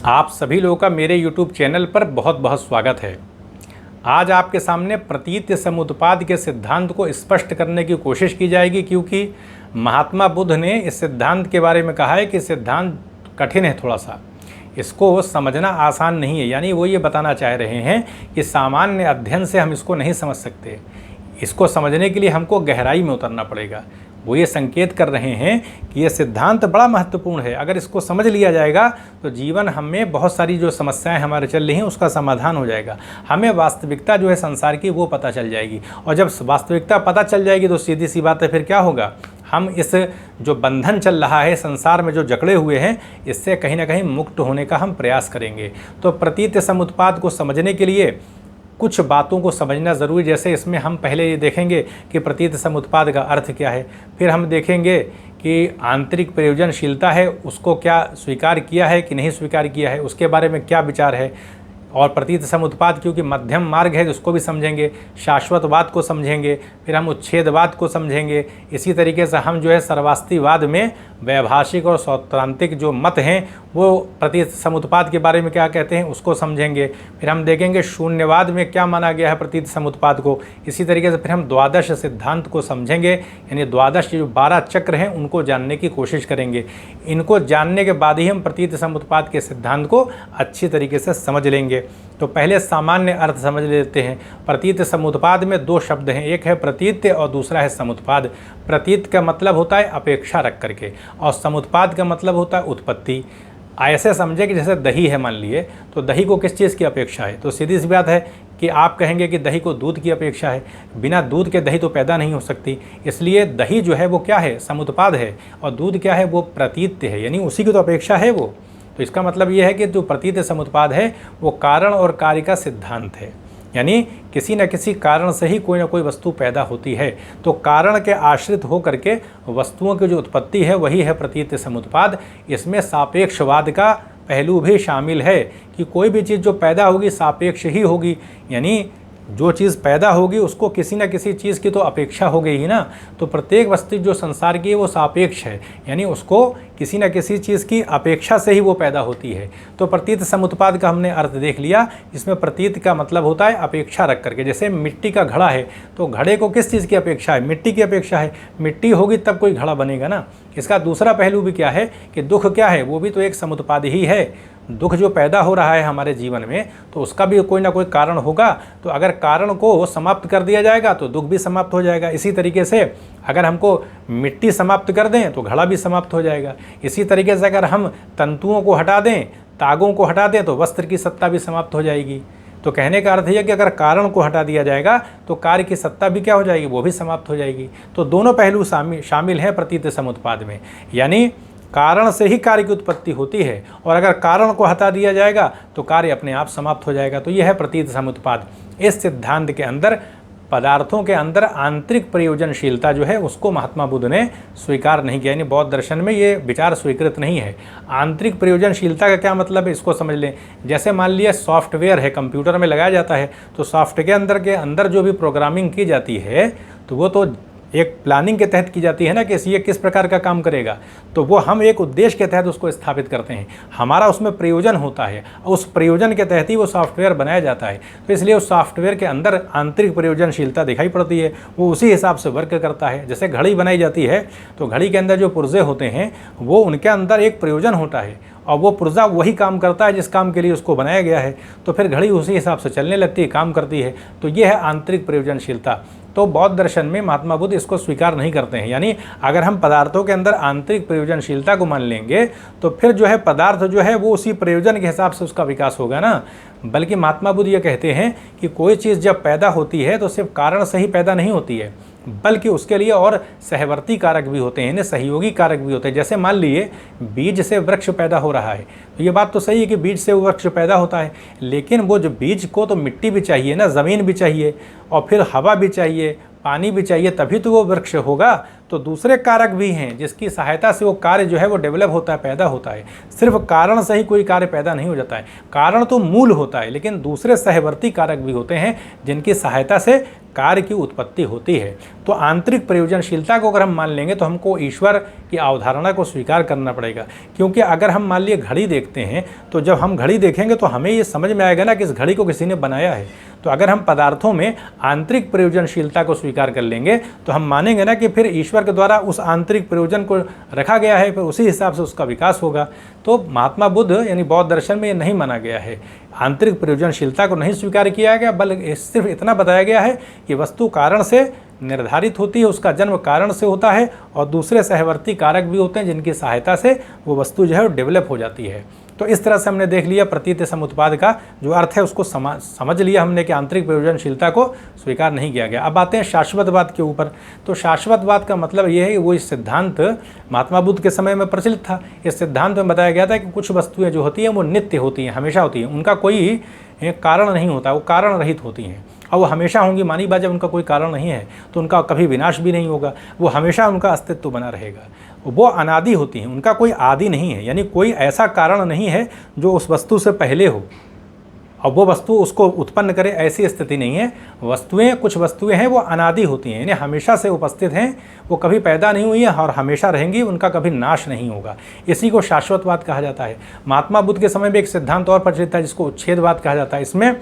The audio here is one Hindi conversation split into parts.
आप सभी लोगों का मेरे YouTube चैनल पर बहुत बहुत स्वागत है। आज आपके सामने प्रतीत समुत्पाद के सिद्धांत को स्पष्ट करने की कोशिश की जाएगी, क्योंकि महात्मा बुद्ध ने इस सिद्धांत के बारे में कहा है कि सिद्धांत कठिन है, थोड़ा सा इसको समझना आसान नहीं है। यानी वो ये बताना चाह रहे हैं कि सामान्य अध्ययन से हम इसको नहीं समझ सकते, इसको समझने के लिए हमको गहराई में उतरना पड़ेगा। वो ये संकेत कर रहे हैं कि ये सिद्धांत बड़ा महत्वपूर्ण है। अगर इसको समझ लिया जाएगा तो जीवन हमें बहुत सारी जो समस्याएं हमारे चल रही हैं उसका समाधान हो जाएगा। हमें वास्तविकता जो है संसार की वो पता चल जाएगी, और जब वास्तविकता पता चल जाएगी तो सीधी सी बात है, फिर क्या होगा, हम इस जो बंधन चल रहा है संसार में, जो जकड़े हुए हैं, इससे कहीं ना कहीं मुक्त होने का हम प्रयास करेंगे। तो प्रतीत समुत्पाद को समझने के लिए कुछ बातों को समझना ज़रूरी। जैसे इसमें हम पहले ये देखेंगे कि प्रतीत समुत्पाद का अर्थ क्या है, फिर हम देखेंगे कि आंतरिक प्रयोजनशीलता है उसको क्या स्वीकार किया है कि नहीं स्वीकार किया है, उसके बारे में क्या विचार है। और प्रतीत समुत्पाद क्योंकि मध्यम मार्ग है उसको भी समझेंगे, शाश्वतवाद को समझेंगे, फिर हम उच्छेदवाद को समझेंगे। इसी तरीके से हम जो है सर्वास्तिवाद में वैभाषिक और सौत्रांतिक जो मत हैं वो प्रतीत समुत्पाद के बारे में क्या कहते हैं उसको समझेंगे। फिर हम देखेंगे शून्यवाद में क्या माना गया है प्रतीत समुत्पाद को। इसी तरीके से फिर हम द्वादश सिद्धांत को समझेंगे, यानी द्वादश जो 12 चक्र हैं उनको जानने की कोशिश करेंगे। इनको जानने के बाद ही हम प्रतीत समुत्पाद के सिद्धांत को अच्छी तरीके से समझ लेंगे। तो पहले सामान्य अर्थ समझ लेते हैं। प्रतीत समुत्पाद में 2 शब्द हैं, एक है प्रतीत और दूसरा है समुत्पाद। प्रतीत का मतलब होता है अपेक्षा रख करके, और समुत्पाद का मतलब होता है उत्पत्ति। ऐसे समझे कि जैसे दही है, मान लिए, तो दही को किस चीज़ की अपेक्षा है, तो सीधी सी बात है कि आप कहेंगे कि दही को दूध की अपेक्षा है। बिना दूध के दही तो पैदा नहीं हो सकती, इसलिए दही जो है वो क्या है, समुत्पाद है, और दूध क्या है, वो प्रतीत है, यानी उसी की तो अपेक्षा है वो। तो इसका मतलब ये है कि जो प्रतीत समुत्पाद है वो कारण और कार्य का सिद्धांत है, यानी किसी न किसी कारण से ही कोई ना कोई वस्तु पैदा होती है। तो कारण के आश्रित हो करके वस्तुओं की जो उत्पत्ति है वही है प्रतीत समुत्पाद। इसमें सापेक्षवाद का पहलू भी शामिल है कि कोई भी चीज़ जो पैदा होगी सापेक्ष ही होगी, यानी जो चीज़ पैदा होगी उसको किसी न किसी चीज़ की तो अपेक्षा हो गई ही ना। तो प्रत्येक वस्तु जो संसार की है वो सापेक्ष है, यानी उसको किसी न किसी चीज़ की अपेक्षा से ही वो पैदा होती है। तो प्रतीत समुत्पाद का हमने अर्थ देख लिया, जिसमें प्रतीत का मतलब होता है अपेक्षा रख करके। जैसे मिट्टी का घड़ा है तो घड़े को किस चीज़ की अपेक्षा है, मिट्टी की अपेक्षा है। मिट्टी होगी तब कोई घड़ा बनेगा ना। इसका दूसरा पहलू भी क्या है कि दुख क्या है, वो भी तो एक समुत्पाद ही है। दुख जो पैदा हो रहा है हमारे जीवन में तो उसका भी कोई ना कोई कारण होगा। तो अगर कारण को समाप्त कर दिया जाएगा तो दुख भी समाप्त हो जाएगा। इसी तरीके से अगर हमको मिट्टी समाप्त कर दें तो घड़ा भी समाप्त हो जाएगा। इसी तरीके से अगर हम तंतुओं को हटा दें, तागों को हटा दें, तो वस्त्र की सत्ता भी समाप्त हो जाएगी। तो कहने का अर्थ यह कि अगर कारण को हटा दिया जाएगा तो कार्य की सत्ता भी क्या हो जाएगी, वो भी समाप्त हो जाएगी। तो दोनों पहलू शामिल हैं प्रतीत समुत्पाद में, यानी कारण से ही कार्य की उत्पत्ति होती है, और अगर कारण को हटा दिया जाएगा तो कार्य अपने आप समाप्त हो जाएगा। तो यह है प्रतीत समुत्पाद। इस सिद्धांत के अंदर पदार्थों के अंदर आंतरिक प्रयोजनशीलता जो है उसको महात्मा बुद्ध ने स्वीकार नहीं किया, यानी बौद्ध दर्शन में ये विचार स्वीकृत नहीं है। आंतरिक प्रयोजनशीलता का क्या मतलब है इसको समझ लें। जैसे मान लिया सॉफ्टवेयर है, कंप्यूटर में लगाया जाता है, तो सॉफ्टवेयर के अंदर जो भी प्रोग्रामिंग की जाती है तो वो तो एक प्लानिंग के तहत की जाती है ना कि ये किस प्रकार का काम करेगा। तो वो हम एक उद्देश्य के तहत उसको स्थापित करते हैं, हमारा उसमें प्रयोजन होता है, और उस प्रयोजन के तहत ही वो सॉफ्टवेयर बनाया जाता है। तो इसलिए उस सॉफ्टवेयर के अंदर आंतरिक प्रयोजनशीलता दिखाई पड़ती है, वो उसी हिसाब से वर्क करता है। जैसे घड़ी बनाई जाती है तो घड़ी के अंदर जो पुर्जे होते हैं वो उनके अंदर एक प्रयोजन होता है, और वो पुर्जा वही काम करता है जिस काम के लिए उसको बनाया गया है। तो फिर घड़ी उसी हिसाब से चलने लगती है, काम करती है। तो ये है आंतरिक प्रयोजनशीलता। तो बौद्ध दर्शन में महात्मा बुद्ध इसको स्वीकार नहीं करते हैं, यानी अगर हम पदार्थों के अंदर आंतरिक प्रयोजनशीलता को मान लेंगे तो फिर जो है पदार्थ जो है वो उसी प्रयोजन के हिसाब से उसका विकास होगा ना। बल्कि महात्मा बुद्ध ये कहते हैं कि कोई चीज़ जब पैदा होती है तो सिर्फ कारण से ही पैदा नहीं होती है, बल्कि उसके लिए और सहवर्ती कारक भी होते हैं, सहयोगी कारक भी होते हैं। जैसे मान लिए बीज से वृक्ष पैदा हो रहा है, तो ये बात तो सही है कि बीज से वृक्ष पैदा होता है, लेकिन वो जो बीज को तो मिट्टी भी चाहिए ना, ज़मीन भी चाहिए, और फिर हवा भी चाहिए, पानी भी चाहिए, तभी तो वो वृक्ष होगा। तो दूसरे कारक भी हैं जिसकी सहायता से वो कार्य जो है वो डेवलप होता है, पैदा होता है। सिर्फ कारण से ही कोई कार्य पैदा नहीं हो जाता है। कारण तो मूल होता है, लेकिन दूसरे सहवर्ती कारक भी होते हैं जिनकी सहायता से कार्य की उत्पत्ति होती है। तो आंतरिक प्रयोजनशीलता को अगर हम मान लेंगे तो हमको ईश्वर की अवधारणा को स्वीकार करना पड़ेगा, क्योंकि अगर हम मान लिए घड़ी देखते हैं तो जब हम घड़ी देखेंगे तो हमें ये समझ में आएगा ना कि इस घड़ी को किसी ने बनाया है। तो अगर हम पदार्थों में आंतरिक प्रयोजनशीलता को स्वीकार कर लेंगे तो हम मानेंगे ना कि फिर ईश्वर के द्वारा उस आंतरिक प्रयोजन को रखा गया है, फिर उसी हिसाब से उसका विकास होगा। तो महात्मा बुद्ध यानी बौद्ध दर्शन में ये नहीं माना गया है, आंतरिक प्रयोजनशीलता को नहीं स्वीकार किया गया, बल्कि सिर्फ इतना बताया गया है कि वस्तु कारण से निर्धारित होती है, उसका जन्म कारण से होता है और दूसरे सहवर्ती कारक भी होते हैं जिनकी सहायता से वो वस्तु जो है वो डेवलप हो जाती है। तो इस तरह से हमने देख लिया प्रतीत समुत्पाद का जो अर्थ है उसको समझ लिया हमने कि आंतरिक प्रयोजनशीलता को स्वीकार नहीं किया गया। अब आते हैं शाश्वतवाद के ऊपर। तो शाश्वतवाद का मतलब ये है कि वो इस सिद्धांत महात्मा बुद्ध के समय में प्रचलित था। इस सिद्धांत में बताया गया था कि कुछ वस्तुएं जो होती हैं वो नित्य होती हैं, हमेशा होती हैं, उनका कोई कारण नहीं होता, वो कारण रहित होती हैं और वो हमेशा होंगी। मानी बात, जब उनका कोई कारण नहीं है तो उनका कभी विनाश भी नहीं होगा, वो हमेशा उनका अस्तित्व बना रहेगा। वो अनादि होती हैं, उनका कोई आदि नहीं है, यानी कोई ऐसा कारण नहीं है जो उस वस्तु से पहले हो और वो वस्तु उसको उत्पन्न करे, ऐसी स्थिति नहीं है। वस्तुएं, कुछ वस्तुएं हैं वो अनादि होती हैं, यानी हमेशा से उपस्थित हैं, वो कभी पैदा नहीं हुई है और हमेशा रहेंगी, उनका कभी नाश नहीं होगा। इसी को शाश्वतवाद कहा जाता है। महात्मा बुद्ध के समय में एक सिद्धांत और प्रचलित था जिसको उच्छेदवाद कहा जाता है। इसमें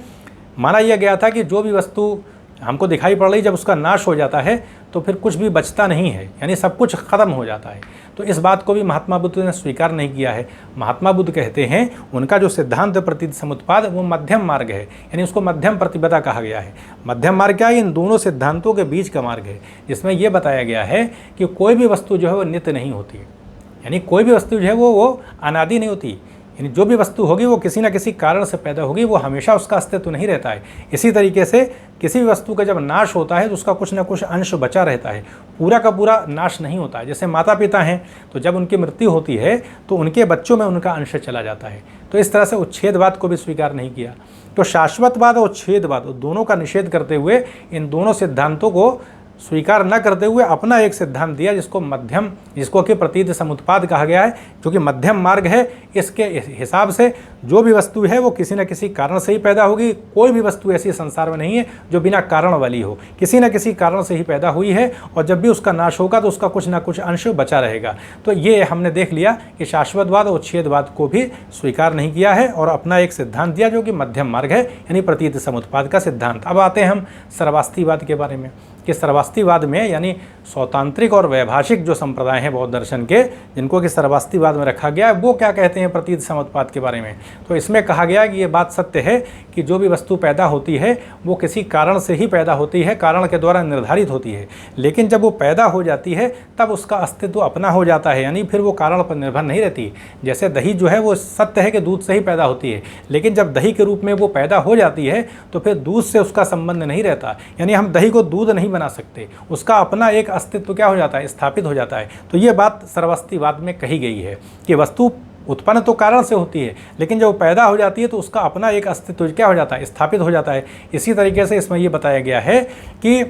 माना यह गया था कि जो भी वस्तु हमको दिखाई पड़ रही, जब उसका नाश हो जाता है तो फिर कुछ भी बचता नहीं है, यानी सब कुछ ख़त्म हो जाता है। तो इस बात को भी महात्मा बुद्ध ने स्वीकार नहीं किया है। महात्मा बुद्ध कहते हैं उनका जो सिद्धांत प्रतीत समुत्पाद वो मध्यम मार्ग है, यानी उसको मध्यम प्रतिपदा कहा गया है। मध्यम मार्ग क्या है? इन दोनों सिद्धांतों के बीच का मार्ग है, जिसमें यह बताया गया है कि कोई भी वस्तु जो है वो नित्य नहीं होती, यानी कोई भी वस्तु जो है वो अनादि नहीं होती, यानी जो भी वस्तु होगी वो किसी न किसी कारण से पैदा होगी, वो हमेशा उसका अस्तित्व नहीं रहता है। इसी तरीके से किसी भी वस्तु का जब नाश होता है तो उसका कुछ न कुछ अंश बचा रहता है, पूरा का पूरा नाश नहीं होता है। जैसे माता पिता हैं तो जब उनकी मृत्यु होती है तो उनके बच्चों में उनका अंश चला जाता है। तो इस तरह से उच्छेदवाद को भी स्वीकार नहीं किया। तो शाश्वतवाद और उच्छेदवाद दोनों का निषेध करते हुए, इन दोनों सिद्धांतों को स्वीकार न करते हुए अपना एक सिद्धांत दिया जिसको मध्यम, जिसको कि प्रतीत समुत्पाद कहा गया है, जो कि मध्यम मार्ग है। इसके हिसाब से जो भी वस्तु है वो किसी न किसी कारण से ही पैदा होगी। कोई भी वस्तु ऐसी संसार में नहीं है जो बिना कारण वाली हो, किसी न किसी कारण से ही पैदा हुई है और जब भी उसका नाश होगा तो उसका कुछ ना कुछ अंश बचा रहेगा। तो ये हमने देख लिया कि शाश्वतवाद और उच्छेदवाद को भी स्वीकार नहीं किया है और अपना एक सिद्धांत दिया जो कि मध्यम मार्ग है, यानी प्रतीत समुत्पाद का सिद्धांत। अब आते हैं हम सर्वास्तिवाद के बारे में कि सर्वास्तिवाद में, यानी स्वतांत्रिक और वैभाषिक जो संप्रदाय हैं बौद्ध दर्शन के, जिनको कि सर्वास्तिवाद में रखा गया है, वो क्या कहते हैं प्रतीत समुत्पाद के बारे में। तो इसमें कहा गया कि ये बात सत्य है कि जो भी वस्तु पैदा होती है वो किसी कारण से ही पैदा होती है, कारण के द्वारा निर्धारित होती है, लेकिन जब वो पैदा हो जाती है तब उसका अस्तित्व अपना हो जाता है, यानी फिर वो कारण पर निर्भर नहीं रहती। जैसे दही जो है वो सत्य है कि दूध से ही पैदा होती है, लेकिन जब दही के रूप में वो पैदा हो जाती है तो फिर दूध से उसका संबंध नहीं रहता, यानी हम दही को दूध नहीं बना सकते, उसका अपना एक अस्तित्व क्या हो जाता है, स्थापित हो जाता है। तो ये बात सर्वास्तिवाद में कही गई है कि वस्तु उत्पन्न तो कारण से होती है, लेकिन जब पैदा हो जाती है तो उसका अपना एक अस्तित्व क्या हो जाता है, स्थापित हो जाता है। इसी तरीके से इसमें यह बताया गया है कि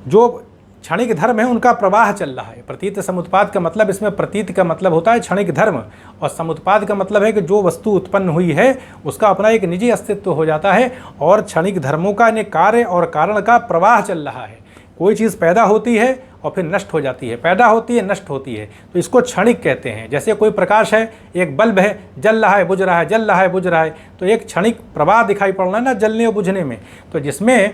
जो क्षणिक धर्म है उनका प्रवाह चल रहा है। प्रतीत समुत्पाद का मतलब, इसमें प्रतीत का मतलब होता है क्षणिक धर्म और समुत्पाद का मतलब है कि जो वस्तु उत्पन्न हुई है उसका अपना एक निजी अस्तित्व हो जाता है और क्षणिक धर्मों का कार्य और कारण का प्रवाह चल रहा है। कोई चीज़ पैदा होती है और फिर नष्ट हो जाती है, पैदा होती है, नष्ट होती है, तो इसको क्षणिक कहते हैं। जैसे कोई प्रकाश है, एक बल्ब है, जल रहा है, बुझ रहा है, जल रहा है, बुझ रहा है, तो एक क्षणिक प्रवाह दिखाई पड़ रहा है ना जलने और बुझने में। तो जिसमें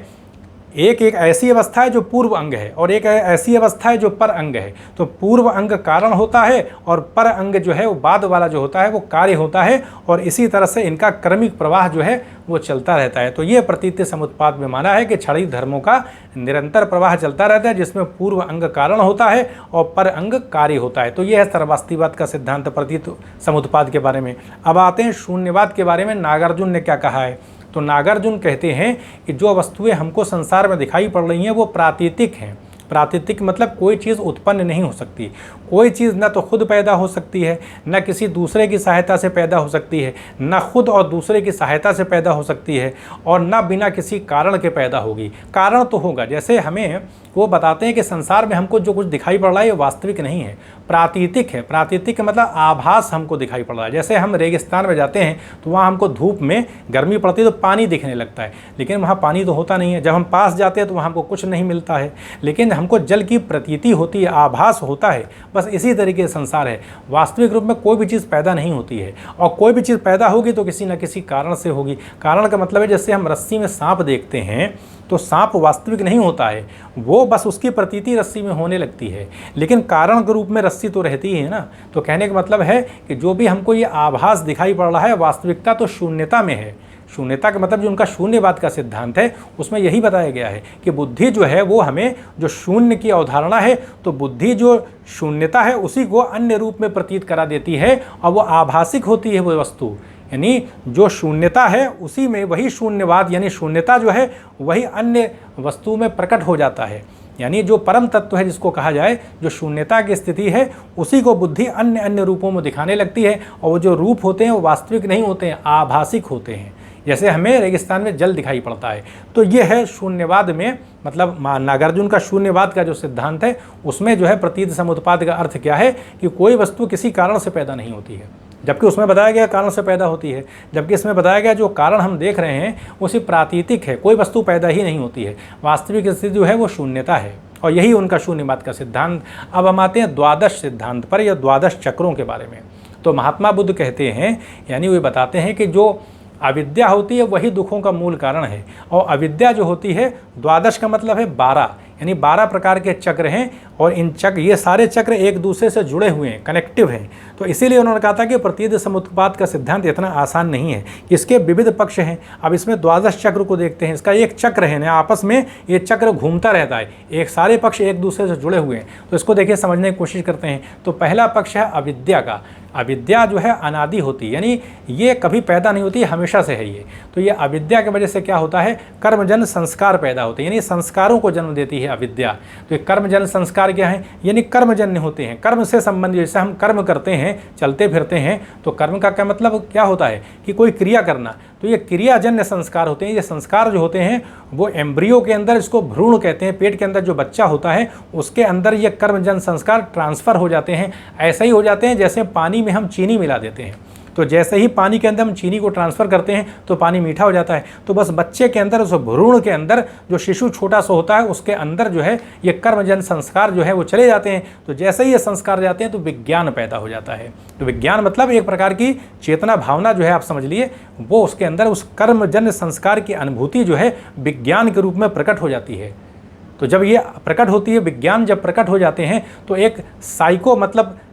एक ऐसी अवस्था है जो पूर्व अंग है और एक ऐसी अवस्था है जो पर अंग है। तो पूर्व अंग कारण होता है और पर अंग जो है वो बाद वाला जो होता है वो कार्य होता है, और इसी तरह से इनका क्रमिक प्रवाह जो है वो चलता रहता है। तो ये प्रतीत समुत्पाद में माना है कि क्षणिक धर्मों का निरंतर प्रवाह चलता रहता है, जिसमें पूर्व अंग कारण होता है और पर अंग कार्य होता है। तो ये है सर्वास्तिवाद का सिद्धांत प्रतीत समुत्पाद के बारे में। अब आते हैं शून्यवाद के बारे में। नागार्जुन ने क्या कहा है? तो नागार्जुन कहते हैं कि जो वस्तुएं हमको संसार में दिखाई पड़ रही हैं वो प्रातीतिक हैं। प्रातीतिक मतलब कोई चीज़ उत्पन्न नहीं हो सकती। कोई चीज़ न तो खुद पैदा हो सकती है, न किसी दूसरे की सहायता से पैदा हो सकती है, न खुद और दूसरे की सहायता से पैदा हो सकती है, और न बिना किसी कारण के पैदा होगी। कारण तो होगा, जैसे हमें वो बताते हैं कि संसार में हमको जो कुछ दिखाई पड़ रहा है ये वास्तविक नहीं है, प्रातीतिक है। प्रातीतिक का मतलब आभास हमको दिखाई पड़ रहा है। जैसे हम रेगिस्तान में जाते हैं तो वहाँ हमको धूप में गर्मी पड़ती है तो पानी दिखने लगता है, लेकिन वहाँ पानी तो होता नहीं है। जब हम पास जाते हैं तो वहाँ हमको कुछ नहीं मिलता है, लेकिन हमको जल की प्रतीति होती है, आभास होता है। बस इसी तरीके से संसार है। वास्तविक रूप में कोई भी चीज़ पैदा नहीं होती है, और कोई भी चीज़ पैदा होगी तो किसी न किसी कारण से होगी। कारण का मतलब है जैसे हम रस्सी में सांप देखते हैं तो सांप वास्तविक नहीं होता है, वो बस उसकी प्रतीति रस्सी में होने लगती है, लेकिन कारण के रूप में रस्सी तो रहती है ना। तो कहने का मतलब है कि जो भी हमको ये आभास दिखाई पड़ रहा है, वास्तविकता तो शून्यता में है। शून्यता का मतलब जो उनका शून्यवाद का सिद्धांत है उसमें यही बताया गया है कि बुद्धि जो है वो हमें जो शून्य की अवधारणा है, तो बुद्धि जो शून्यता है उसी को अन्य रूप में प्रतीत करा देती है, और वो आभासिक होती है वो वस्तु। यानी जो शून्यता है उसी में वही शून्यवाद, यानी शून्यता जो है वही अन्य वस्तु में प्रकट हो जाता है। यानी जो परम तत्व है जिसको कहा जाए, जो शून्यता की स्थिति है, उसी को बुद्धि अन्य अन्य रूपों में दिखाने लगती है, और वो जो रूप होते हैं वो वास्तविक नहीं होते हैं, आभासिक होते हैं। जैसे हमें रेगिस्तान में जल दिखाई पड़ता है, तो ये है शून्यवाद में, मतलब नागार्जुन का शून्यवाद का जो सिद्धांत है उसमें जो है प्रतीत समुत्पाद का अर्थ क्या है कि कोई वस्तु किसी कारण से पैदा नहीं होती है, जबकि उसमें बताया गया कारण से पैदा होती है। जबकि इसमें बताया गया जो कारण हम देख रहे हैं वो सिर्फ प्रातीतिक है, कोई वस्तु पैदा ही नहीं होती है। वास्तविक स्थिति जो है वो शून्यता है, और यही उनका शून्यवाद का सिद्धांत। अब हम आते हैं द्वादश सिद्धांत पर, या द्वादश चक्रों के बारे में। तो महात्मा बुद्ध कहते हैं, यानी वे बताते हैं कि जो अविद्या होती है वही दुखों का मूल कारण है, और अविद्या जो होती है, द्वादश का मतलब है 12, यानी 12 प्रकार के चक्र हैं, और इन चक्र, ये सारे चक्र एक दूसरे से जुड़े हुए हैं, कनेक्टिव हैं। तो इसीलिए उन्होंने कहा था कि प्रतीत समुत्पाद का सिद्धांत इतना आसान नहीं है, इसके विविध पक्ष हैं। अब इसमें द्वादश चक्र को देखते हैं। इसका एक चक्र है ना, आपस में ये चक्र घूमता रहता है, एक सारे पक्ष एक दूसरे से जुड़े हुए हैं। तो इसको देखिए, समझने की कोशिश करते हैं। तो पहला पक्ष है अविद्या का। अविद्या जो है अनादि होती है, यानी ये कभी पैदा नहीं होती, हमेशा से है ये। तो ये अविद्या की वजह से क्या होता है, कर्मजन्य संस्कार पैदा होते हैं, यानी संस्कारों को जन्म देती है अविद्या। तो ये कर्मजन्य संस्कार क्या है, यानी कर्मजन्य होते हैं, कर्म से संबंधित। जैसे हम कर्म करते हैं, चलते फिरते हैं, तो कर्म का क्या मतलब क्या होता है कि कोई क्रिया करना, तो ये क्रियाजन्य संस्कार होते हैं। ये संस्कार जो होते हैं वो एम्ब्रियो के अंदर, इसको भ्रूण कहते हैं, पेट के अंदर जो बच्चा होता है उसके अंदर ये कर्मजन्य संस्कार ट्रांसफ़र हो जाते हैं। ऐसे ही हो जाते हैं जैसे पानी में हम चीनी मिला देते हैं, तो जैसे ही पानी के अंदर हम चीनी को ट्रांसफ़र करते हैं तो पानी मीठा हो जाता है। तो बस बच्चे के अंदर, उस भ्रूण के अंदर, जो शिशु छोटा सा होता है उसके अंदर जो है ये कर्मजन्य संस्कार जो है वो चले जाते हैं। तो जैसे ही ये संस्कार जाते हैं तो विज्ञान पैदा हो जाता है। तो विज्ञान मतलब एक प्रकार की चेतना भावना जो है, आप समझ लिए, वो उसके अंदर उस कर्मजन्य संस्कार की अनुभूति जो है विज्ञान के रूप में प्रकट हो जाती है। तो जब ये प्रकट होती है, विज्ञान जब प्रकट हो जाते हैं, तो एक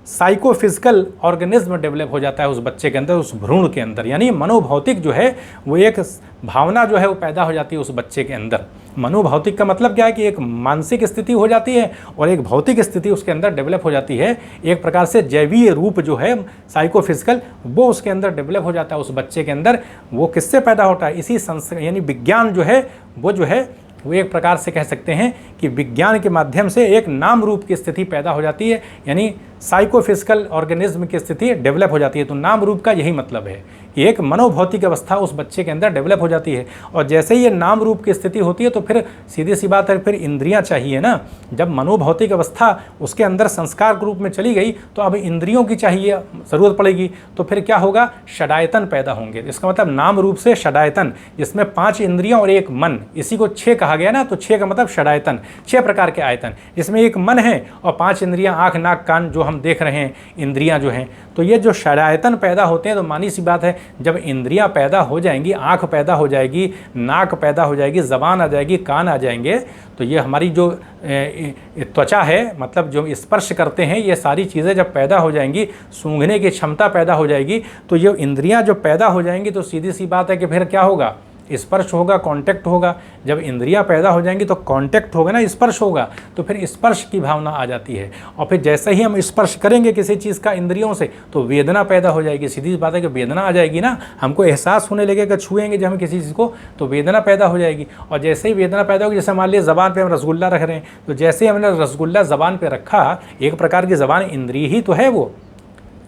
साइकोफिजिकल ऑर्गेनिज्म डेवलप हो जाता है उस बच्चे के अंदर, उस भ्रूण के अंदर। यानी मनोभौतिक जो है वो एक भावना जो है वो पैदा हो जाती है उस बच्चे के अंदर। मनोभौतिक का मतलब क्या है कि एक मानसिक स्थिति हो जाती है और एक भौतिक स्थिति उसके अंदर डेवलप हो जाती है। एक प्रकार से जैवीय रूप जो है साइकोफिजिकल, वो उसके अंदर डेवलप हो जाता है उस बच्चे के अंदर। वो किससे पैदा होता है, इसी यानी विज्ञान जो है वो एक प्रकार से कह सकते हैं कि विज्ञान के माध्यम से एक नाम रूप की स्थिति पैदा हो जाती है, यानी साइकोफिजिकल ऑर्गेनिज्म की स्थिति डेवलप हो जाती है। तो नाम रूप का यही मतलब है कि एक मनोभौतिक अवस्था उस बच्चे के अंदर डेवलप हो जाती है। और जैसे ही ये नाम रूप की स्थिति होती है तो फिर सीधी सी बात है, फिर इंद्रियां चाहिए ना। जब मनोभौतिक अवस्था उसके अंदर संस्कार के रूप में चली गई तो अब इंद्रियों की चाहिए ज़रूरत पड़ेगी। तो फिर क्या होगा, षडायतन पैदा होंगे। इसका मतलब नाम रूप से षडायतन, जिसमें 5 इंद्रियां और एक मन, इसी को 6 कहा गया ना। तो 6 का मतलब षडायतन, 6 प्रकार के आयतन, जिसमें एक मन है और 5 इंद्रियां, आँख नाक कान जो हम देख रहे हैं इंद्रियां जो हैं। तो ये जो षडायतन पैदा होते हैं, तो मानी सी बात है जब इंद्रियां पैदा हो जाएंगी, आँख पैदा हो जाएगी, नाक पैदा हो जाएगी, ज़बान आ जाएगी, कान आ जाएंगे, तो ये हमारी जो त्वचा है, मतलब जो स्पर्श करते हैं, ये सारी चीज़ें जब पैदा हो जाएंगी, सूंघने की क्षमता पैदा हो जाएगी, तो ये इंद्रियां जो पैदा हो जाएंगी तो सीधी सी बात है कि फिर क्या होगा, स्पर्श होगा, कांटेक्ट होगा। जब इंद्रियां पैदा हो जाएंगी तो कांटेक्ट होगा ना, स्पर्श होगा, तो फिर स्पर्श की भावना आ जाती है। और फिर जैसे ही हम स्पर्श करेंगे किसी चीज़ का इंद्रियों से तो वेदना पैदा हो जाएगी। सीधी बात है कि वेदना आ जाएगी ना, हमको एहसास होने लगेगा, छुएंगे जब हम किसी चीज़ को तो वेदना पैदा हो जाएगी। और जैसे ही वेदना पैदा होगी, जैसे मान लिया ज़बान पर हम रसगुल्ला रख रहे हैं, तो जैसे ही हमने रसगुल्ला ज़बान पर रखा, एक प्रकार की ज़बान इंद्रिय ही तो है वो,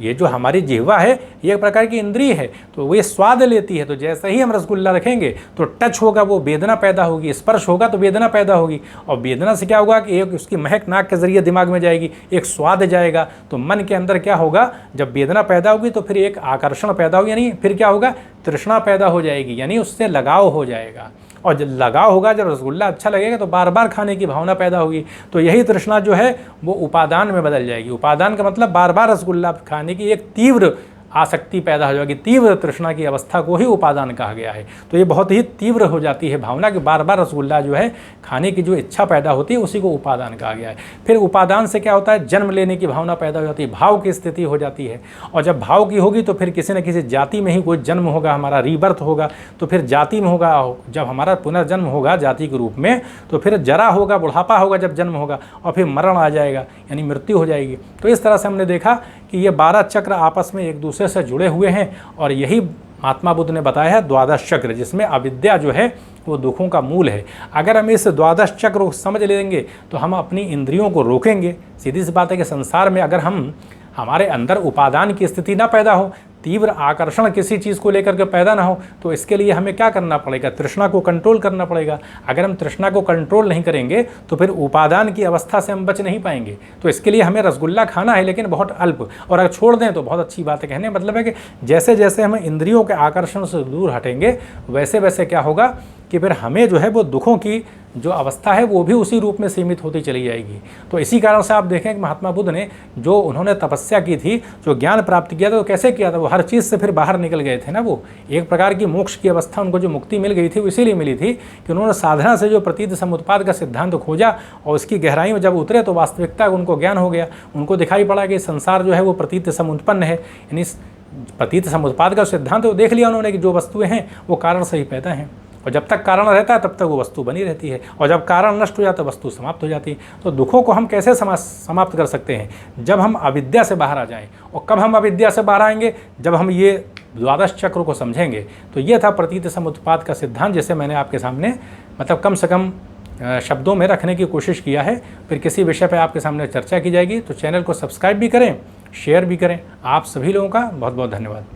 ये जो हमारी जिह्वा है ये एक प्रकार की इंद्रिय है, तो वो ये स्वाद लेती है। तो जैसे ही हम रसगुल्ला रखेंगे तो टच होगा, वो वेदना पैदा होगी, स्पर्श होगा तो वेदना पैदा होगी, और वेदना से क्या होगा कि एक उसकी महक नाक के जरिए दिमाग में जाएगी, एक स्वाद जाएगा, तो मन के अंदर क्या होगा, जब वेदना पैदा होगी तो फिर एक आकर्षण पैदा होगी, यानी फिर क्या होगा, तृष्णा पैदा हो जाएगी, यानी उससे लगाव हो जाएगा। और जब लगाव होगा, जब रसगुल्ला अच्छा लगेगा तो बार बार खाने की भावना पैदा होगी, तो यही तृष्णा जो है वो उपादान में बदल जाएगी। उपादान का मतलब बार बार रसगुल्ला खाने की एक तीव्र आसक्ति पैदा हो जाएगी, तीव्र तृष्णा की अवस्था को ही उपादान कहा गया है। तो ये बहुत ही तीव्र हो जाती है भावना कि बार बार रसगुल्ला जो है खाने की जो इच्छा पैदा होती है उसी को उपादान कहा गया है। फिर उपादान से क्या होता है, जन्म लेने की भावना पैदा हो जाती है, भाव की स्थिति हो जाती है, और जब भाव की होगी तो फिर किसी न किसी जाति में ही कोई जन्म होगा, हमारा रीबर्थ होगा, तो फिर जाति में होगा, जब हमारा पुनर्जन्म होगा जाति के रूप में, तो फिर जरा होगा, बुढ़ापा होगा जब जन्म होगा, और फिर मरण आ जाएगा, यानी मृत्यु हो जाएगी। तो इस तरह से हमने देखा कि ये 12 चक्र आपस में एक दूसरे से जुड़े हुए हैं, और यही महात्मा बुद्ध ने बताया है द्वादश चक्र, जिसमें अविद्या जो है वो दुखों का मूल है। अगर हम इस द्वादश चक्र को समझ लेंगे तो हम अपनी इंद्रियों को रोकेंगे। सीधी सी बात है कि संसार में अगर हमारे अंदर उपादान की स्थिति ना पैदा हो, तीव्र आकर्षण किसी चीज़ को लेकर के पैदा ना हो, तो इसके लिए हमें क्या करना पड़ेगा, तृष्णा को कंट्रोल करना पड़ेगा। अगर हम तृष्णा को कंट्रोल नहीं करेंगे तो फिर उपादान की अवस्था से हम बच नहीं पाएंगे। तो इसके लिए हमें रसगुल्ला खाना है, लेकिन बहुत अल्प, और अगर छोड़ दें तो बहुत अच्छी बात है। कहने का मतलब है कि जैसे जैसे हम इंद्रियों के आकर्षण से दूर हटेंगे वैसे वैसे क्या होगा कि फिर हमें जो है वो दुखों की जो अवस्था है वो भी उसी रूप में सीमित होती चली जाएगी। तो इसी कारण से आप देखें कि महात्मा बुद्ध ने जो उन्होंने तपस्या की थी, जो ज्ञान प्राप्त किया था, तो कैसे किया था, वो हर चीज़ से फिर बाहर निकल गए थे ना। वो एक प्रकार की मोक्ष की अवस्था, उनको जो मुक्ति मिल गई थी वो इसीलिए मिली थी कि उन्होंने साधना से जो प्रतीत समुत्पाद का सिद्धांत खोजा और उसकी गहराई में जब उतरे तो वास्तविकता उनको ज्ञान हो गया। उनको दिखाई पड़ा कि संसार जो है वो प्रतीत समुत्पन्न है, यानी प्रतीत समुत्पाद का सिद्धांत तो देख लिया उन्होंने कि जो वस्तुएँ हैं वो कारण से ही पैदा हैं, और जब तक कारण रहता है तब तक वो वस्तु बनी रहती है, और जब कारण नष्ट हो जाता है वस्तु समाप्त हो जाती है। तो दुखों को हम कैसे समाप्त कर सकते हैं, जब हम अविद्या से बाहर आ जाएं। और कब हम अविद्या से बाहर आएंगे, जब हम ये द्वादश चक्र को समझेंगे। तो ये था प्रतीत समुत्पाद का सिद्धांत, जिसे मैंने आपके सामने मतलब कम से कम शब्दों में रखने की कोशिश किया है। फिर किसी विषय पर आपके सामने चर्चा की जाएगी, तो चैनल को सब्सक्राइब भी करें, शेयर भी करें। आप सभी लोगों का बहुत बहुत धन्यवाद।